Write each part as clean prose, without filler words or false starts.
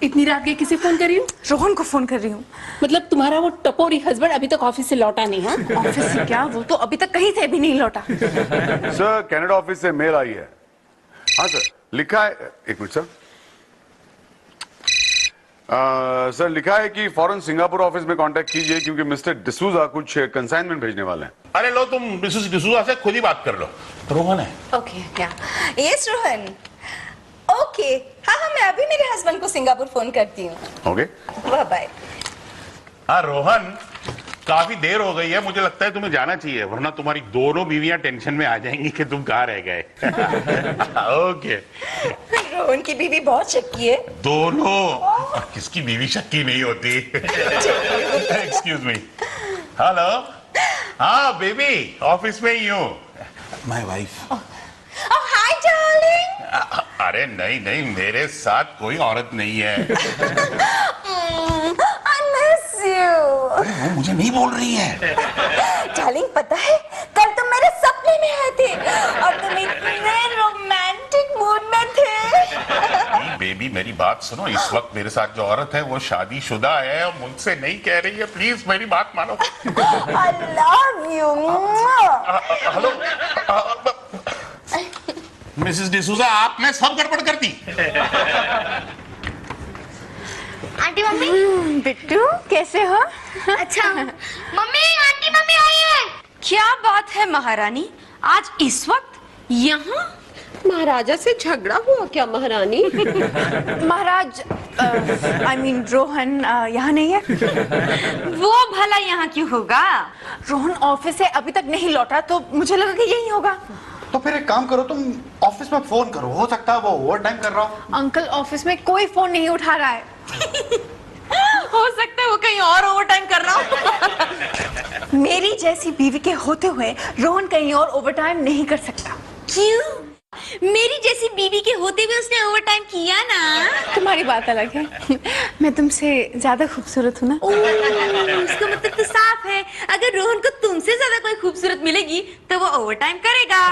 इतनी रात के किसे फोन कर रही हूँ? रोहन को फोन कर रही हूँ। मतलब तुम्हारा वो टपोरी हस्बैंड अभी तक ऑफिस से लौटा नहीं? हाँ, ऑफिस से क्या, वो तो अभी तक कहीं से भी नहीं लौटा। सर कनाडा ऑफिस से मेल आई है। हाँ सर, लिखा है, एक मिनट सर। सर लिखा है कि फौरन सिंगापुर ऑफिस में कांटेक्ट कीजिए क्योंकि मिस्टर डिसूजा कुछ कंसाइनमेंट भेजने वाले हैं। अरे लो, तुम मिसेस डिसूजा से खुद ही बात कर लो। रोहन है। ओके, क्या? यस रोहन। ओके, हाँ, मैं अभी मेरे हस्बैंड को सिंगापुर फोन करती हूँ। Okay, bye. हाँ रोहन, काफी देर हो गई है, मुझे लगता है तुम्हें जाना चाहिए, वरना तुम्हारी दोनों बीवियां टेंशन में आ जाएंगी कि तुम कहाँ रह गए। ओके। रोहन की बीवी बहुत शक्की है। दोनों? किसकी बीवी शक्की नहीं होती? Excuse me. हेलो। हाँ बेबी, ऑफिस में ही हूँ। My wife. Hi darling. अरे नहीं नहीं, मेरे साथ कोई औरत नहीं है। I miss you। अरे वो मुझे नहीं बोल रही है। डार्लिंग, पता है कल तुम मेरे सपने में आए थे और तुम इतने रोमांटिक मूड में थे। बेबी मेरी बात सुनो, इस वक्त मेरे साथ जो औरत है वो शादीशुदा है और मुझसे नहीं कह रही है, प्लीज मेरी बात मानो। I love you। Hello Mrs D'Souza, आपने सब गड़बड़ कर दी। Aunty mummy. बिट्टू कैसे हो? अच्छा मम्मी, आंटी मम्मी आई है। क्या बात है महारानी, आज इस वक्त यहाँ? महाराजा से झगड़ा हुआ क्या महारानी? महाराज आई मीन रोहन यहाँ नहीं है। वो भला यहाँ क्यों होगा? रोहन ऑफिस से अभी तक नहीं लौटा तो मुझे लगा कि यही होगा। तो फिर एक काम करो, तुम ऑफिस में फोन करो, हो सकता है वो ओवर टाइम कर रहा हो। अंकल ऑफिस में कोई फोन नहीं उठा रहा है। हो सकता है वो कहीं और ओवर टाइम कर रहा हो। मेरी जैसी बीवी के होते हुए रोहन कहीं और ओवर टाइम नहीं कर सकता। क्यों? मेरी जैसी बीवी के होते हुए उसने ओवर टाइम किया ना। तुम्हारी बात अलग है। मैं तुमसे ज्यादा खूबसूरत हूँ ना। इसका मतलब तो साफ है, अगर रोहन को तुमसे ज्यादा कोई खूबसूरत मिलेगी तो वो ओवर टाइम करेगा।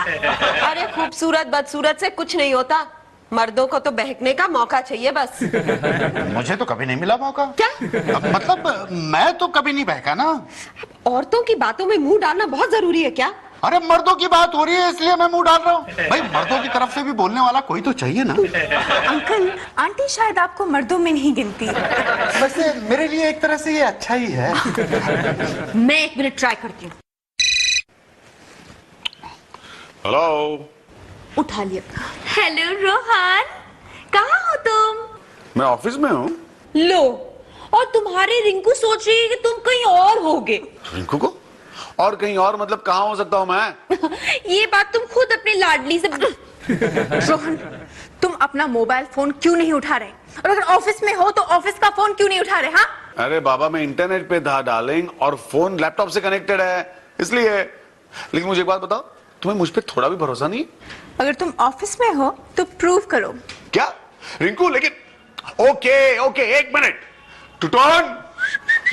अरे खूबसूरत बदसूरत से कुछ नहीं होता, मर्दों को तो बहकने का मौका चाहिए बस। मुझे तो कभी नहीं मिला मौका। क्या? मतलब मैं तो कभी नहीं बहका ना। औरतों की बातों में मुंह डालना बहुत जरूरी है क्या? अरे मर्दों की बात हो रही है इसलिए मैं मुंह डाल रहा हूँ। भाई मर्दों की तरफ से भी बोलने वाला कोई तो चाहिए ना। अंकल आंटी शायद आपको मर्दों में नहीं गिनती। वैसे मेरे लिए एक तरह से ये अच्छा ही है। मैं एक मिनट ट्राई करती हूँ। हेलो। उठा लिया। हेलो रोहन, कहाँ हो तुम? मैं ऑफिस में हूँ। लो, और तुम्हारी रिंकू सोच रही है कि तुम कहीं और होगे। रिंकू को और कहीं और मतलब कहाँ हो सकता हूँ मैं? ये बात तुम खुद अपनी लाडली से। रोहन तुम अपना मोबाइल फोन क्यों नहीं उठा रहे? और अगर ऑफिस में हो तो ऑफिस का फोन क्यों नहीं उठा रहे? हाँ अरे बाबा, मैं इंटरनेट पे था डार्लिंग, और फोन लैपटॉप से कनेक्टेड है इसलिए। लेकिन मुझे एक बात बताओ, तुम्हें मुझ पे थोड़ा भी भरोसा नहीं? अगर तुम ऑफिस में हो तो प्रूव करो। क्या रिंकू? लेकिन ओके ओके, एक मिनट। टुटोन,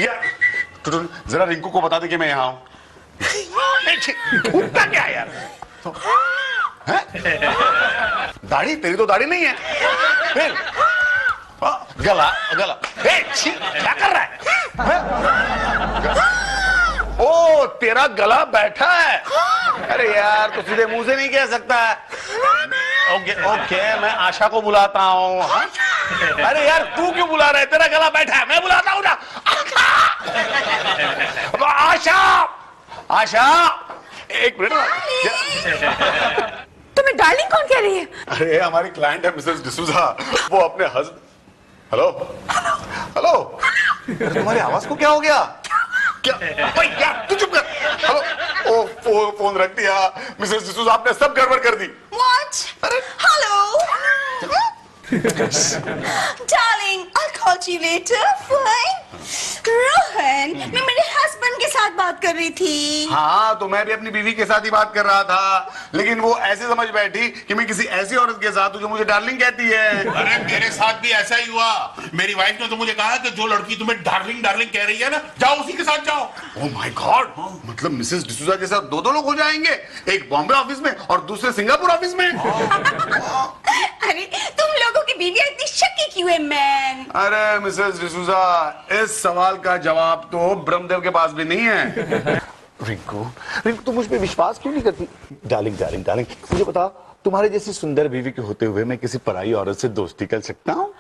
या टुटोन जरा रिंकू को बता दे कि मैं यहाँ हूँ। घूमता क्या यार? दाढ़ी? तेरी तो दाढ़ी नहीं है। फिर गला गला, क्या कर रहा है? ओ तेरा गला बैठा है। अरे यार तो सीधे मुंह से नहीं कह सकता है। ओके ओके, मैं आशा को बुलाता हूँ। अरे यार तू क्यों बुला रहा है? तेरा गला बैठा है, मैं बुलाता हूँ ना। आशा, आशा एक मिनट। तुम्हें डार्लिंग कौन कह रही है? अरे हमारी क्लाइंट है मिसेस डिसूजा, वो अपने हस्बैंड। हेलो हेलो, अरे तुम्हारी आवाज को क्या हो गया? क्या भाई, क्या तू चुप कर। हेलो, ओ फोन रख दिया। मिसेस डिसूजा आपने सब गड़बड़ कर दी। What? अरे Hello? Darling, I'll call you later. Fine. Rohan, मैं मेरे हस्बैंड के साथ बात कर रही थी। हाँ, तो मैं भी अपनी बीवी के साथ ही बात कर रहा था, लेकिन वो ऐसे समझ बैठी कि मैं किसी ऐसी औरत के साथ हूँ जो मुझे डार्लिंग कहती है। अरे मेरे साथ भी ऐसा ही हुआ। मेरी वाइफ ने तो मुझे कहा कि जो लड़की तुम्हें डार्लिंग डार्लिंग कह रही है ना, जाओ उसी के साथ जाओ। ओह माय गॉड, मतलब मिसेस डिसूजा के साथ दो लोग हो जाएंगे, एक बॉम्बे ऑफिस में और दूसरे सिंगापुर ऑफिस में। अरे तुम लोगों की बीवियां इतनी शक्की क्यों है मैन? अरे मिसेस डिसूजा, इस सवाल का जवाब तो ब्रह्मदेव के पास भी नहीं है। रिंकू, तुम मुझ पे विश्वास क्यों नहीं करती? डार्लिंग डार्लिंग डार्लिंग, मुझे बता, तुम्हारे जैसी सुंदर बीवी के होते हुए मैं किसी पराई औरत से दोस्ती कर सकता हूँ?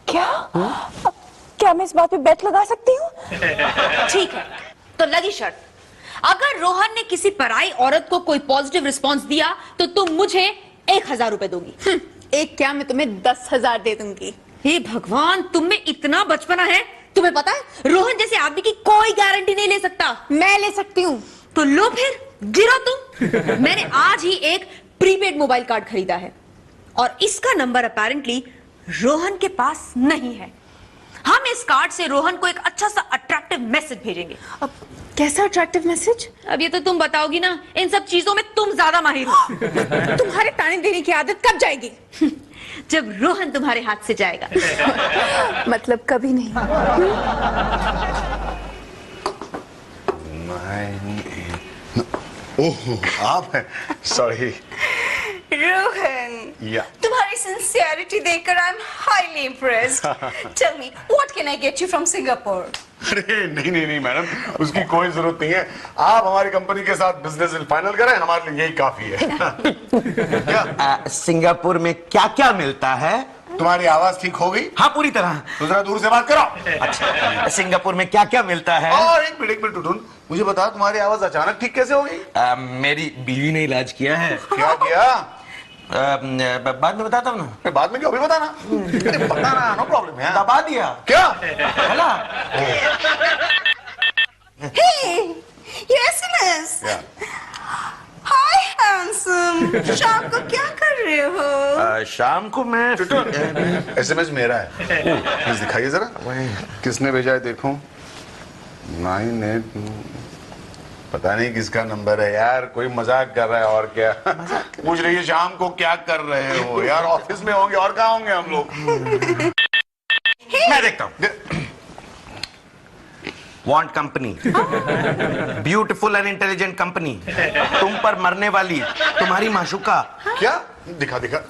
क्या मैं इस बात पे बेट लगा सकती हूँ? ठीक है, तो लगी शर्त, अगर रोहन ने किसी पराई औरत को कोई पॉजिटिव रिस्पॉन्स दिया तो तुम मुझे 1000 रुपए दोगी। एक क्या, मैं तुम्हें 10,000 दे दूंगी। हे भगवान, तुम में इतना बचपना है। तुम्हें पता है रोहन जैसे आदमी की कोई गारंटी नहीं ले सकता। मैं ले सकती हूँ। तो लो फिर, गिरो तुम। मैंने आज ही एक प्रीपेड मोबाइल कार्ड खरीदा है और इसका नंबर अपेरेंटली रोहन के पास नहीं है। हम इस कार्ड से रोहन को एक अच्छा सा अट्रैक्टिव मैसेज भेजेंगे। अब कैसा अट्रैक्टिव मैसेज? अब ये तो तुम बताओगी ना, इन सब चीजों में तुम ज्यादा माहिर हो। तुम्हारे ताने देने की आदत कब जाएगी? जब रोहन तुम्हारे हाथ से जाएगा। मतलब कभी नहीं। ओह, आप हैं? सॉरी। रोहन, तुम्हारी सिंसियरिटी देखकर I am highly impressed. Tell me, what can I get you from Singapore? अरे नहीं मैडम, उसकी कोई जरूरत नहीं है। आप हमारी कंपनी के साथ बिजनेस फाइनल करें, हमारे लिए यही काफी है। क्या? सिंगापुर में क्या क्या मिलता है? तुम्हारी आवाज ठीक हो गई? हाँ, पूरी तरह। तो जरा दूर से बात करो। अच्छा, सिंगापुर में क्या क्या मिलता है? और एक मिनट टुटुन, मुझे बता, तुम्हारी आवाज अचानक ठीक कैसे हो गई? मेरी बीवी ने इलाज किया है। क्या किया? बाद में बताता हूँ ना। बाद में क्यों? अभी बताना। बताना, नो प्रॉब्लम है। दबा दिया क्या? हेला। Hey, your SMS. Hi, handsome. शाम को क्या कर रहे हो? शाम को मैं SMS मेरा है। प्लीज दिखाइए जरा, किसने भेजा है देखो। 98, पता नहीं किसका नंबर है यार, कोई मजाक कर रहा है और क्या। पूछ रही है शाम को क्या कर रहे हो यार, ऑफिस में होंगे और कहाँ होंगे हम लोग। मैं देखता हूँ। Want company, beautiful and intelligent company, तुम पर मरने वाली तुम्हारी माशुका। क्या? दिखाएं यार।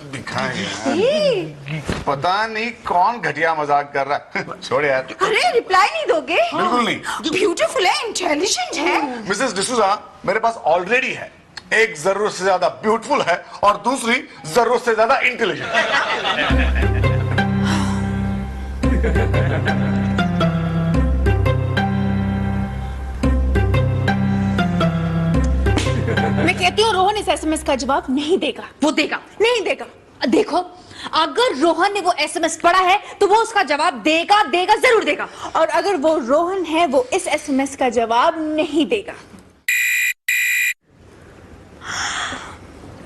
पता नहीं कौन घटिया मजाक कर रहा है। छोड़ यार। अरे रिप्लाई नहीं दोगे? बिल्कुल नहीं। ब्यूटीफुल है, इंटेलिजेंट है। मिसेस डिसूजा, मेरे पास ऑलरेडी है। एक जरूरत से ज्यादा ब्यूटीफुल है और दूसरी जरूरत से ज्यादा इंटेलिजेंट है। मैं कहती हूँ रोहन इस SMS का जवाब नहीं देगा। वो देगा। नहीं देगा। देखो, अगर रोहन ने वो SMS पढ़ा है तो वो उसका जवाब देगा, जरूर देगा। और अगर वो रोहन है, वो इस SMS का जवाब नहीं देगा।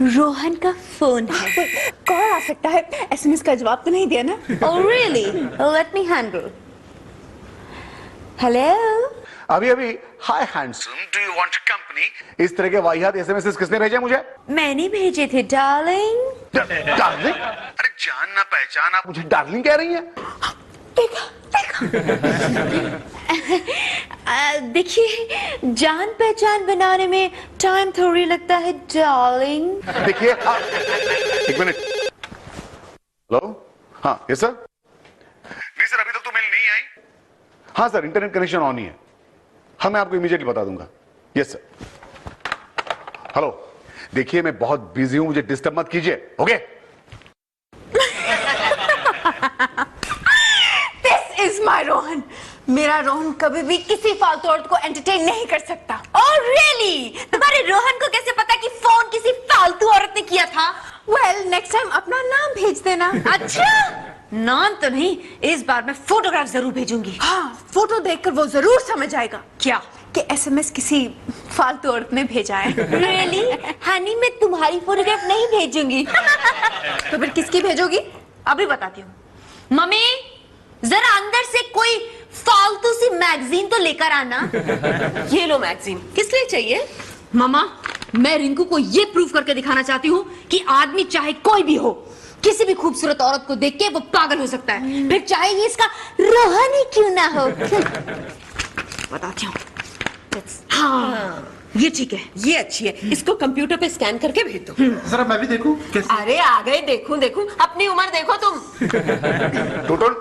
रोहन का फोन है। कौन आ सकता है? SMS का जवाब तो नहीं दिया ना? Oh really? Let me handle. Hello? अभी hi handsome, do you want company? इस तरह के वाहियात SMS किसने भेजे मुझे? मैंने भेजे थे डार्लिंग। डार्लिंग? अरे जान ना पहचान, आप मुझे डार्लिंग कह रही हैं? देखिए, जान पहचान बनाने में टाइम थोड़ी लगता है डार्लिंग। देखिए, एक मिनट। हेलो, हाँ यस सर। नहीं सर, अभी तक तो मेल नहीं आई। हाँ सर, इंटरनेट कनेक्शन ऑन ही है। हाँ, मैं आपको इमीडिएटली बता दूंगा। Yes sir. हेलो, देखिए मैं बहुत बिजी हूं, मुझे डिस्टर्ब मत कीजिए। Okay? This is my Rohan. मेरा रोहन कभी भी किसी फालतू औरत को एंटरटेन नहीं कर सकता। Oh really? तुम्हारे रोहन को कैसे पता कि फोन किसी फालतू औरत ने किया था? वेल, नेक्स्ट टाइम अपना नाम भेज देना। अच्छा, नाम तो नहीं, इस बार मैं फोटोग्राफ जरूर भेजूंगी। हाँ, फोटो देखकर वो जरूर समझ आएगा क्या कि SMS किसी फालतू औरत ने भेजा है। Really? हनी, मैं तुम्हारी फोटोग्राफ नहीं भेजूंगी। तो फिर किसकी भेजोगी? अभी बताती हूँ। मम्मी, जरा अंदर से कोई फालतू सी मैगजीन तो लेकर आना। ये लो मैगजीन, किस लिए चाहिए? मामा, मैं रिंकू को ये प्रूव करके दिखाना चाहती हूँ कि आदमी चाहे कोई भी हो, किसी भी खूबसूरत औरत को देख के वो पागल हो सकता है, फिर चाहे ये इसका रोहन ही क्यों ना हो। बताती हूँ। हाँ, ये ठीक है, ये अच्छी है, इसको कंप्यूटर पे स्कैन करके भेज दो। जरा मैं भी देखूं कैसे। अरे आ गए, देखूं देखूं, अपनी उम्र देखो तुम। टुटुन,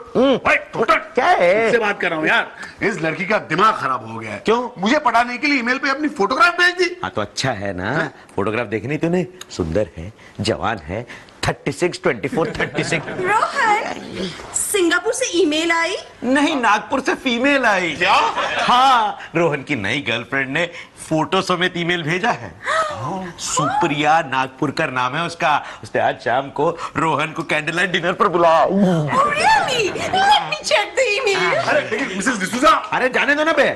भाई टुटुन, क्या है? से बात कर रहा हूँ यार। इस लड़की का दिमाग खराब हो गया है। क्यों? मुझे पढ़ाने के लिए ईमेल पे अपनी फोटोग्राफ भेज दी। हाँ तो अच्छा है ना, फोटोग्राफ देखनी तूने, सुंदर है, जवान है, 36, 24, 36। रोहन, सिंगापुर से ईमेल आई? नहीं, नागपुर से फीमेल आई। क्या? हाँ, रोहन की नई गर्लफ्रेंड ने फोटो समेत ईमेल भेजा है। सुप्रिया नागपुरकर नाम है उसका। उसने आज शाम को रोहन को कैंडल लाइट डिनर पर बुलाया। Really? Let me check the email. अरे लेकिन मिसेस डिसूजा, अरे जाने दो ना बे।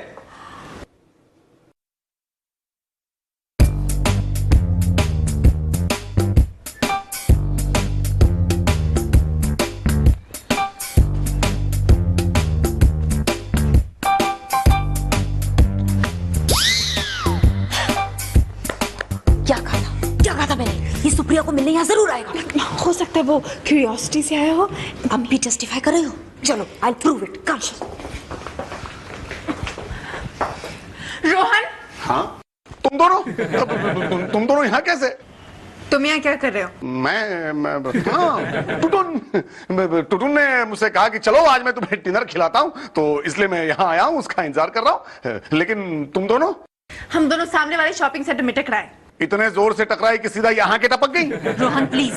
क्या कहा था मैंने? ये सुप्रिया को मिलने यहाँ जरूर आएगा। हो सकता है वो क्यूरियोसिटी से आया हो। अब भी जस्टिफाई कर रही हो? चलो, आई प्रूव इट। कम। रोहन, हाँ तुम दोनों, तुम दोनों यहाँ कैसे? तुम यहाँ क्या कर रहे हो? हाँ, टुटुन ने मुझसे कहा कि चलो आज मैं तुम्हें डिनर खिलाता हूँ, तो इसलिए मैं यहाँ आया हूँ, उसका इंतजार कर रहा हूँ। लेकिन तुम दोनों? हम दोनों सामने वाले शॉपिंग सेंटर में टकराए। इतने जोर से टकराई कि सीधा यहाँ के टपक गई। रोहन प्लीज,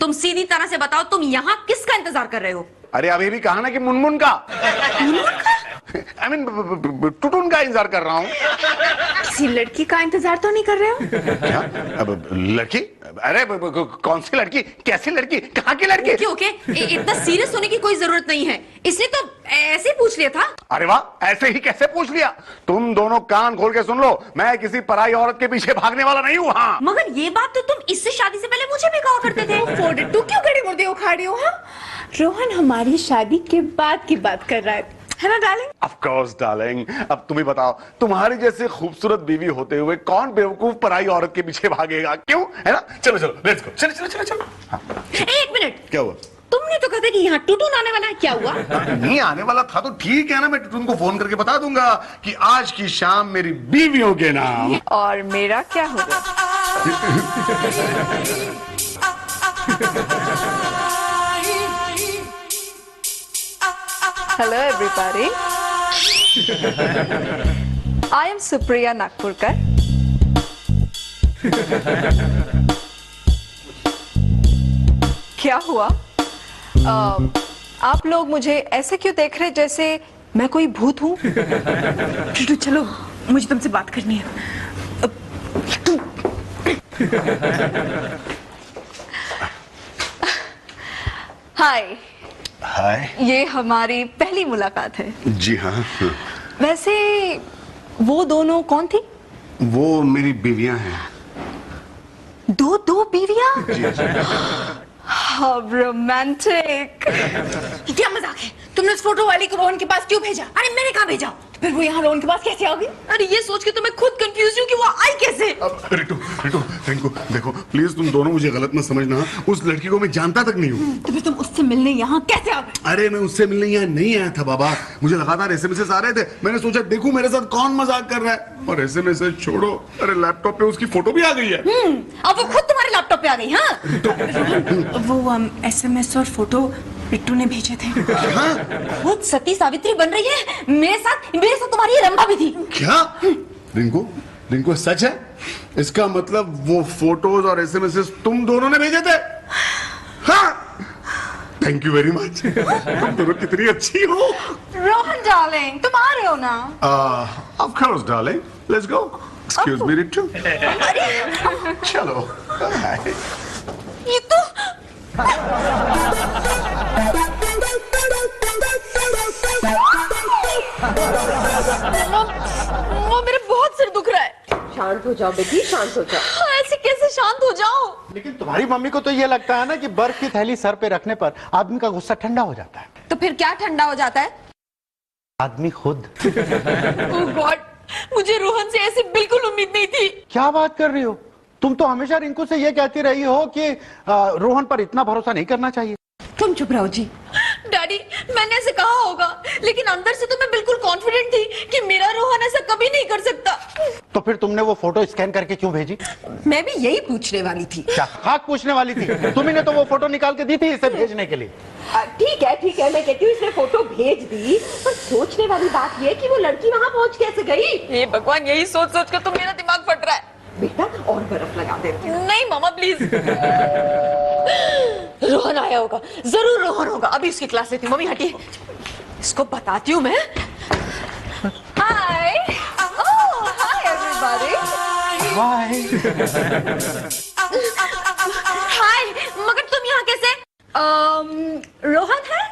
तुम सीधी तरह से बताओ, तुम यहाँ किसका इंतजार कर रहे हो? अरे अभी भी कहा ना कि मुनमुन का। I mean, टुटुन का इंतजार कर रहा हूँ। किसी लड़की का इंतजार तो नहीं कर रहे हो? क्या? अब लड़की? अरे कौन सी लड़की? कैसी लड़की? कहाँ की लड़की? ओके, इतना सीरियस होने की कोई जरूरत नहीं है, इसलिए तो ऐसे ही पूछ लिया था। अरे वाह, ऐसे ही कैसे पूछ लिया? तुम दोनों कान खोल के सुन लो, मैं किसी पराई औरत के पीछे भागने वाला नहीं हूँ। हाँ, मगर ये बात तो तुम इससे शादी से पहले मुझे भी कहा करते थे। तू क्यों खड़ी मुर्दे उखाड़ रही हो? हाँ, रोहन हमारी शादी के बाद की बात कर रहा है ना डार्लिंग? Of course, darling. अब तुम ही बताओ, तुम्हारी जैसे खूबसूरत बीवी होते हुए कौन बेवकूफ पराई औरत के पीछे भागेगा? क्यों? है ना? चलो चलो, लेट्स गो। चलो चलो चलो चलो। हाँ। एक मिनट, क्या हुआ? तुमने तो कहा था कि यहाँ टुटुन आने वाला है, क्या हुआ? नहीं आने वाला था तो ठीक है ना, मैं टुटुन को फोन करके बता दूंगा कि आज की शाम मेरी बीवियों के नाम। और मेरा क्या होगा? Hello everybody. I am Supriya Nagpurkar. क्या हुआ? आप लोग मुझे ऐसे क्यों देख रहे जैसे मैं कोई भूत हूँ? चलो, मुझे तुमसे बात करनी है। हाय। हाय। ये हमारी पहली मुलाकात है। जी हाँ। वैसे वो दोनों कौन थी? वो मेरी बीवियां हैं। दो बीवियां? जी जी। How romantic। क्या मजाक है? तुमने उस फोटो वाली को रोहन के पास क्यों भेजा? अरे मैंने कहा भेजा? फिर वो यहाँ रोहन के पास कैसे आ गई? अरे ये सोच के तो मैं खुद कंफ्यूज हूँ कि वो आई कैसे? अब रिंकू देखो प्लीज, तुम दोनों मुझे गलत मत समझना, उस लड़की को मैं जानता तक नहीं हूँ। तो फिर तुम उससे मिलने यहाँ कैसे आ गए? अरे मैं उससे मिलने यहाँ नहीं आया था बाबा, मुझे लगातार एसएमएस आ रहे थे, मैंने सोचा देखूं मेरे साथ कौन मजाक कर रहा है, और एसएमएस छोड़ो, अरे लैपटॉप पे उसकी फोटो भी आ गई है। अब वो खुद तुम्हारे लैपटॉप पे आ गई। हाँ, वो एसएमएस और फोटो बिट्टू ने भेजे थे। खुद सती सावित्री बन रही है। मेरे साथ तुम्हारी रंभा भी थी। क्या? रिंकू सच है? इसका मतलब वो फोटोज और एसएमएस तुम दोनों ने भेजे थे? हाँ, थैंक यू वेरी मच। तुम दोनों कितनी अच्छी हो। रोहन डार्लिंग, तुम आ रहे हो ना? Of course darling, let's go. Excuse me Rittu. चलो। ये तो वो मेरे बहुत सिर दुख रहा है। शांत हो जाओ बेटी, शांत हो जाओ। ऐसे कैसे शांत हो जाओ? लेकिन तुम्हारी मम्मी को तो ये लगता है ना कि बर्फ की थैली सर पे रखने पर आदमी का गुस्सा ठंडा हो जाता है। तो फिर क्या ठंडा हो जाता है? आदमी खुद। ओह गॉड, मुझे रोहन से ऐसी बिल्कुल उम्मीद नहीं थी। क्या बात कर रही हो? तुम तो हमेशा रिंकू से ये कहती रही हो कि रोहन पर इतना भरोसा नहीं करना चाहिए। तुम चुप रहो जी। डैडी, मैंने ऐसे कहा होगा, लेकिन अंदर से तो मैं बिल्कुल कॉन्फिडेंट थी कि मेरा रोहन ऐसा कभी नहीं कर सकता। तो फिर तुमने वो फोटो स्कैन करके क्यों भेजी? मैं भी यही पूछने वाली थी। क्या खाक पूछने वाली थी? तुम्ही ने तो वो फोटो निकाल के दी थी इसे भेजने के लिए। ठीक है, मैं कहती हूँ इसने फोटो भेज दी, पर सोचने वाली बात ये कि वो लड़की वहाँ पहुँच कैसे गई? हे भगवान, यही सोच सोच कर तो मेरा दिमाग फट रहा है। बेटा और बर्फ लगा देती हूँ। नहीं मामा प्लीज। रोहन आया होगा, जरूर रोहन होगा। अभी इसकी क्लास लेती हूँ। मम्मी हटिए, इसको बताती हूँ मैं। हाय हाय एवरीबॉडी। हाय, मगर तुम यहाँ कैसे? रोहन है?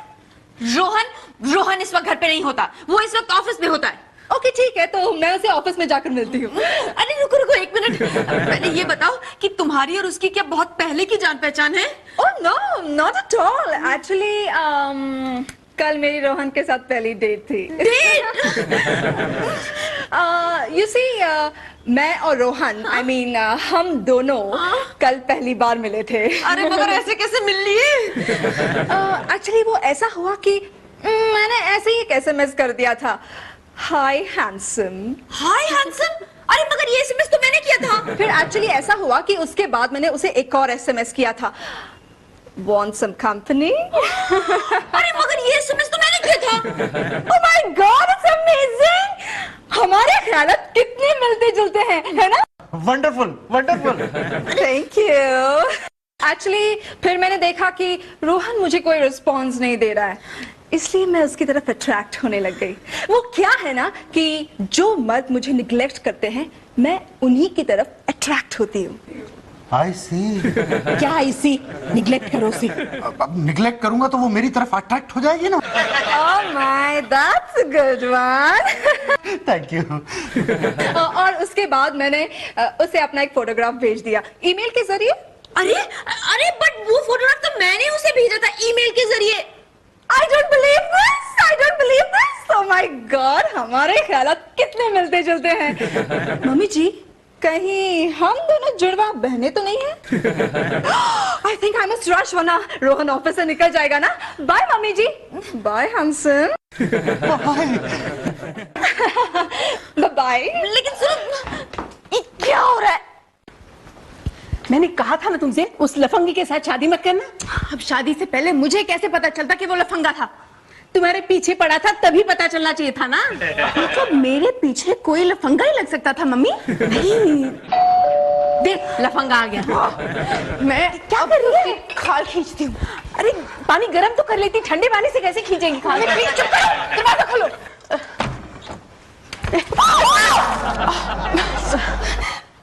रोहन इस वक्त घर पे नहीं होता, वो इस वक्त ऑफिस में होता है। ओके ठीक है, तो मैं उसे ऑफिस में जाकर मिलती हूँ। अरे रुको एक मिनट, पहले ये बताओ कि तुम्हारी और उसकी क्या बहुत पहले की जान पहचान है? Oh no, not at all. Actually कल मेरी रोहन के साथ पहली डेट थी। यू सी, मैं और रोहन, I mean, हम दोनों कल पहली बार मिले थे। अरे मगर ऐसे कैसे मिल लिए? एक्चुअली वो ऐसा हुआ कि मैंने ऐसे ही एक SMS कर दिया था, हाय हैंडसम। हाय हैंडसम? अरे मगर ये SMS तो मैंने किया था। फिर एक्चुअली ऐसा हुआ कि उसके बाद मैंने उसे एक और SMS किया था, Want some company? अरे मगर ये SMS तो मैंने किया था। Oh my God, it's amazing! हमारे ख्यालात कितने मिलते जुलते हैं, है ना? Wonderful wonderful. Thank you. Actually फिर मैंने देखा कि रोहन मुझे कोई रिस्पॉन्स नहीं दे रहा है, इसलिए मैं उसकी तरफ अट्रैक्ट होने लग गई। वो क्या है ना कि जो मर्द मुझे निग्लेक्ट करते हैं, मैं उन्हीं की तरफ अट्रैक्ट होती हूँ। आई सी। क्या इसी निग्लेक्ट करो उसे। अब निग्लेक्ट करूंगा तो वो मेरी तरफ अट्रैक्ट हो जाएगी ना। Oh my, that's a good one. Thank you. और उसके बाद मैंने उसे अपना एक फोटोग्राफ भेज दिया ईमेल के जरिए। अरे बट वो फोटोग्राफ तो मैंने उसे भेजा था ईमेल के जरिए। I don't believe this. I don't believe this. Oh my God, हमारे ख्यालात कितने मिलते जुलते हैं। मम्मी जी, कहीं हम दोनों जुड़वा बहने तो नहीं हैं? I think I must rush, वरना रोहन ऑफिस से निकल जाएगा ना। बाय मम्मी जी। बाय हंसन। बाय। लेकिन सुनो, ये क्या हो रहा है? मैंने कहा था ना तुमसे उस लफंगी के साथ शादी मत करना। अब शादी से पहले मुझे कैसे पता चलता कि वो लफंगा था? तुम्हारे पीछे पड़ा था तभी पता चलना चाहिए था ना। मतलब मेरे पीछे कोई लफंगा ही लग सकता था मम्मी? नहीं। देख लफंगा आ गया। मैं क्या कर रही है? खाल खींचती हूँ। अरे पानी गर्म तो कर लेती, ठंडे पानी से कैसे खींचेंगी खाल? प्लीज चुप करो, दरवाजा खोलो।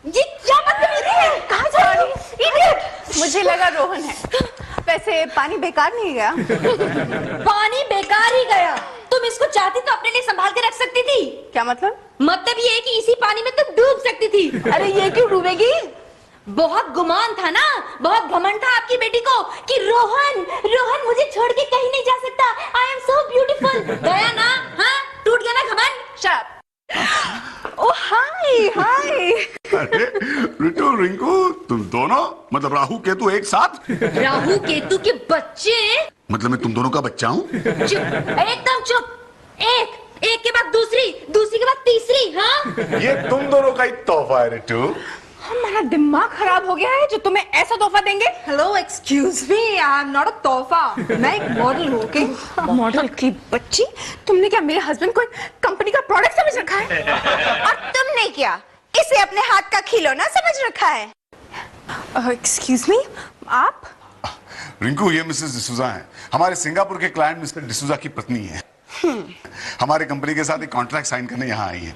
ये क्या बदतमीजी है? कहाँ जा रही है? इडियट! मुझे लगा रोहन है। वैसे पानी बेकार नहीं गया। पानी बेकार ही गया। तुम इसको चाहती तो अपने लिए संभाल के रख सकती थी। क्या मतलब? मतलब ये है कि इसी पानी में तुम डूब सकती थी। अरे ये क्यों डूबेगी? बहुत गुमान था ना, बहुत घमंड था आपकी बेटी को कि रोहन मुझे छोड़ के कहीं नहीं जा सकता। I am so beautiful. गया ना? हाँ, टूट गया ना घमंड? शट। ओह हाय हाय। अरे रिटू रिंकू, तुम दोनों मतलब राहु केतु एक साथ? राहु केतु के बच्चे? मतलब मैं तुम दोनों का बच्चा हूँ? चुप, एकदम चुप। एक के बाद दूसरी के बाद तीसरी। हाँ, ये तुम दोनों का ही तोहफा है रिटू। हमारा दिमाग खराब हो गया है जो तुम्हें ऐसा तोहफा देंगे। Hello excuse me, I am not a तोहफा, मैं एक मॉडल हूँ। ओके? मॉडल की बच्ची, तुमने क्या मेरे हस्बैंड को कंपनी का प्रोडक्ट समझ रखा है? और तुमने क्या इसे अपने हाथ का खिलौना समझ रखा है? एक्सक्यूज मी, आप? रिंकू, ये मिसेस डिसूजा हैं, हमारे सिंगापुर के क्लाइंट मिस्टर डिसूजा की पत्नी है। हमारे कंपनी के साथ एक कॉन्ट्रैक्ट साइन करने यहाँ आई है।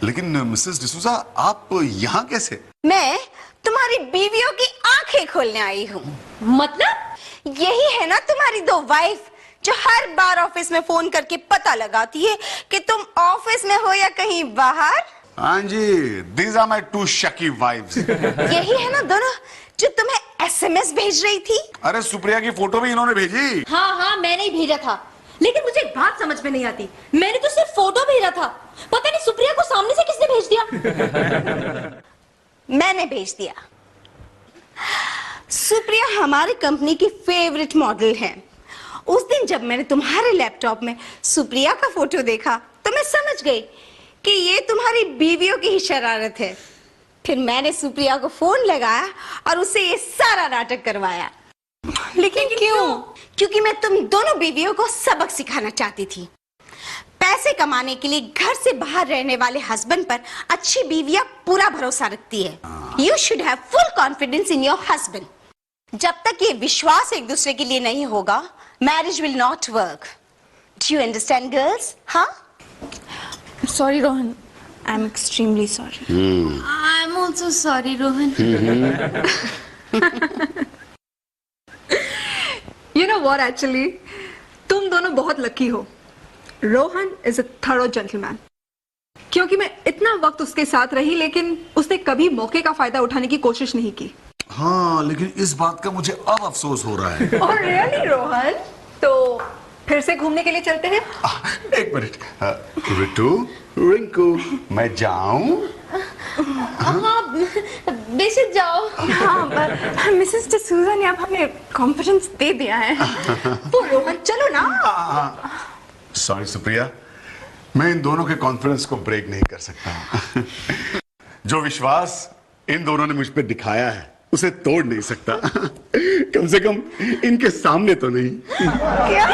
लेकिन मिसेस डिसूजा, आप यहाँ कैसे? मैं तुम्हारी बीवियों की आंखें खोलने आई हूँ। मतलब यही है ना तुम्हारी दो वाइफ जो हर बार ऑफिस में फोन करके पता लगाती है कि तुम ऑफिस में हो या कहीं बाहर। हाँ जी, these are my two shaky wives। यही है ना दोनों जो तुम्हें SMS भेज रही थी? अरे सुप्रिया की फोटो भी इन्होंने भेजी। हाँ, मैंने ही भेजा था। लेकिन मुझे एक बात समझ में नहीं आती, मैंने तो सिर्फ फोटो भेजा था, पता नहीं सुप्रिया को सामने से किसने भेज दिया। मैंने भेज दिया। सुप्रिया हमारी कंपनी की फेवरेट मॉडल है। उस दिन जब मैंने तुम्हारे लैपटॉप में सुप्रिया का फोटो देखा तो मैं समझ गई कि ये तुम्हारी बीवियों की ही शरारत है। फिर मैंने सुप्रिया को फोन लगाया और उसे ये सारा नाटक करवाया। लेकिन क्यों? क्योंकि मैं तुम दोनों बीवियों को सबक सिखाना चाहती थी। पैसे कमाने के लिए घर से बाहर रहने वाले हस्बैंड पर अच्छी बीवियां पूरा भरोसा रखती है। You should have full confidence in your husband. जब तक ये विश्वास एक दूसरे के लिए नहीं होगा, marriage will not work. Do you understand girls? हाँ? Sorry Rohan, I am extremely sorry. I am also sorry Rohan. You know what, actually तुम दोनों बहुत लकी हो। Rohan is a thorough gentleman. क्योंकि मैं इतना वक्त उसके साथ रही, लेकिन उसने कभी मौके का फायदा उठाने की कोशिश नहीं की। हाँ, लेकिन इस बात का मुझे अब अफसोस हो रहा है। और रियली रोहन, तो फिर से घूमने के लिए चलते हैं? एक मिनट, रितु, रिंकू, मैं जाऊं? हाँ बेशक जाओ। हाँ, मिसेस डिसूजा ने अब हमें कॉन्फिडेंस दे दिया है। तो रोहन चलो ना। सॉरी सुप्रिया, मैं इन दोनों के कॉन्फिडेंस को ब्रेक नहीं कर सकता। जो विश्वास इन दोनों ने मुझ पे दिखाया है उसे तोड़ नहीं सकता। कम से कम इनके सामने तो नहीं। क्या?